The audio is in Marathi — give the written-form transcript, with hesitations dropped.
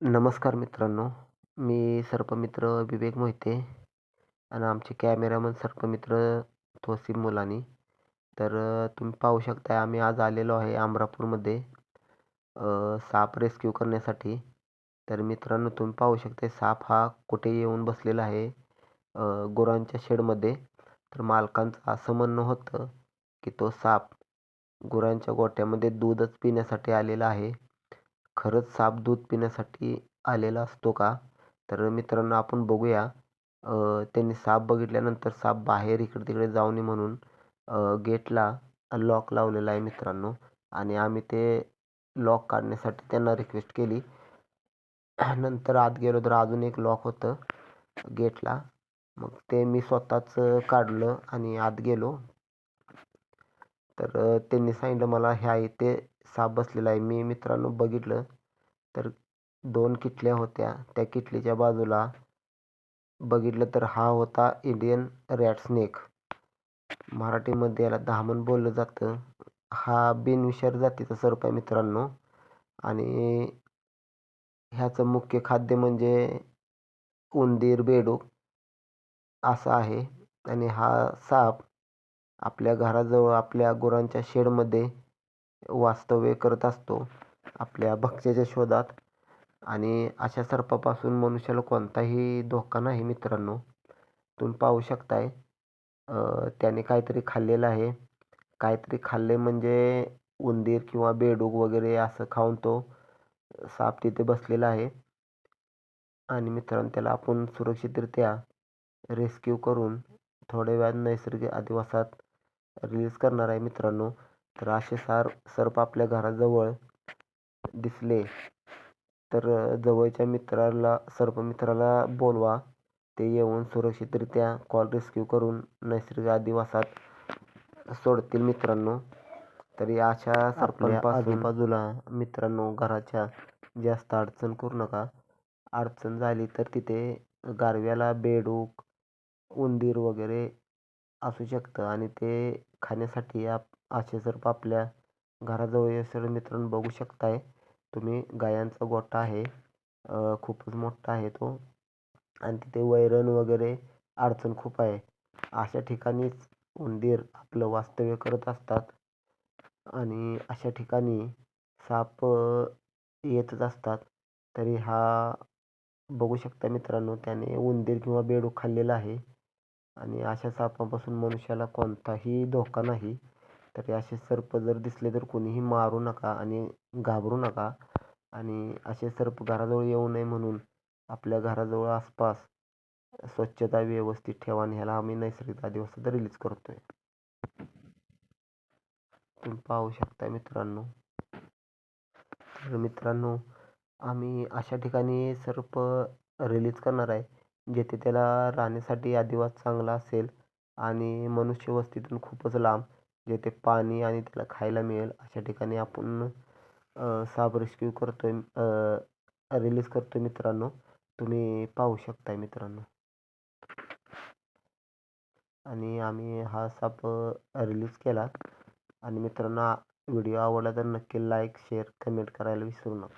नमस्कार मित्रांनो, मी सर्पमित्र विवेक मोहिते आणि आमचे कॅमेरामन सर्पमित्र तोसिफ मुलानी. तुम्ही पाहू शकताय आम्ही आज आलेलो आहे अमरापूरमध्ये साप रेस्क्यू करण्यासाठी. तर मित्रांनो तुम्ही पाहू शकताय साप हा कुठे येऊन बसलेला आहे गुरांच्या शेडमध्ये. तर मालकांचं असं म्हणणं होतं की तो साप गुरांच्या गोठ्यामध्ये दूधच पिण्यासाठी आलेला आहे. खरंच साप दूध पिण्यासाठी आलेला असतो का? तर मित्रांनो आपण बघूया. त्यांनी साप बघितल्यानंतर साप बाहेर इकडे-तिकडे जाऊ नये म्हणून गेटला लॉक लावलेला आहे मित्रांनो आणि आम्ही ते लॉक काढण्यासाठी त्यांना रिक्वेस्ट केली. नंतर आत गेलो तर अजून एक लॉक होतं गेटला. मग ते मी स्वतःच काढलं आणि आत गेलो. त्यांनी सांगितलं मला ह्या इथे साप बसलेला आहे. मी मित्रांनो बघितलं तर 2 किटल्या होत्या. त्या किटलीच्या बाजूला बघितलं तर हा होता इंडियन रॅट स्नेक. मराठीमध्ये याला धामण बोललं जातं. हा बिनविषारी जातीचा सर्प आहे मित्रांनो आणि ह्याचं मुख्य खाद्य म्हणजे उंदीर, बेडूक असं आहे आणि हा साप आपल्या घराजवळ आपल्या गुरांच्या शेडमध्ये वास्तव्य करत असतो आपल्या भक्ष्याच्या शोधात आणि अशा सर्पापासून मनुष्याला कोणताही धोका नाही मित्रांनो. तुम्ही पाहू शकताय त्याने काहीतरी खाल्लेलं आहे. काहीतरी खाल्ले म्हणजे उंदीर किंवा बेडूक वगैरे असं खाऊन तो साप तिथे बसलेला आहे आणि मित्रांनो त्याला आपण सुरक्षितरित्या रेस्क्यू करून थोड्या वेळात नैसर्गिक अधिवासात रिलीज करणार आहे मित्रांनो. तर असे सर्प आपल्या घराजवळ दिसले तर जवळच्या सर्पमित्राला बोलवा. ते येऊन सुरक्षितरित्या कॉल रेस्क्यू करून नैसर्गिक अधिवासात सोडतील मित्रांनो. तर या अशा सर्पांपासून आजूबाजूला मित्रांनो घराच्या जास्त अडचण करू नका. अडचण झाली तर तिथे गारव्याला बेडूक, उंदीर वगैरे असू शकतं आणि ते खाण्यासाठी असे सर्प आपल्या घराजवळ येतात मित्रांनो. बघू शकताय तुम्ही गायांचा गोठा आहे. खूपच मोठा आहे तो आणि तिथे वैरण वगैरे अडचण खूप आहे. अशा ठिकाणीच उंदीर आपलं वास्तव्य करत असतात आणि अशा ठिकाणी साप येतच असतात. तरी हा बघू शकता मित्रांनो त्याने उंदीर किंवा बेडूक खाल्लेला आहे आणि अशा सापापासून मनुष्याला कोणताही धोका नाही. तर असे सर्प जर दिसले तर कोणीही मारू नका आणि घाबरू नका आणि असे सर्प घराजवळ येऊ नये म्हणून आपल्या घराजवळ आसपास स्वच्छता व्यवस्थित ठेवा आणि ह्याला आम्ही नैसर्गिक अधिवासात रिलीज करतोय. तुम्ही पाहू शकता मित्रांनो. तर मित्रांनो आम्ही अशा ठिकाणी सर्प रिलीज करणार आहे जेथे त्याला राहण्यासाठी अधिवास चांगला असेल आणि मनुष्य वस्तीतून खूपच लांब जेथे पाणी आणि त्याला खायला मिळेल अशा ठिकाणी आपण साप रेस्क्यू करतोय रिलीज करतोय मित्रांनो. तुम्ही पाहू शकताय मित्रांनो आणि आम्ही हा साप रिलीज केला आणि मित्रांनो व्हिडिओ आवडला तर नक्की लाईक, शेअर, कमेंट करायला विसरू नका.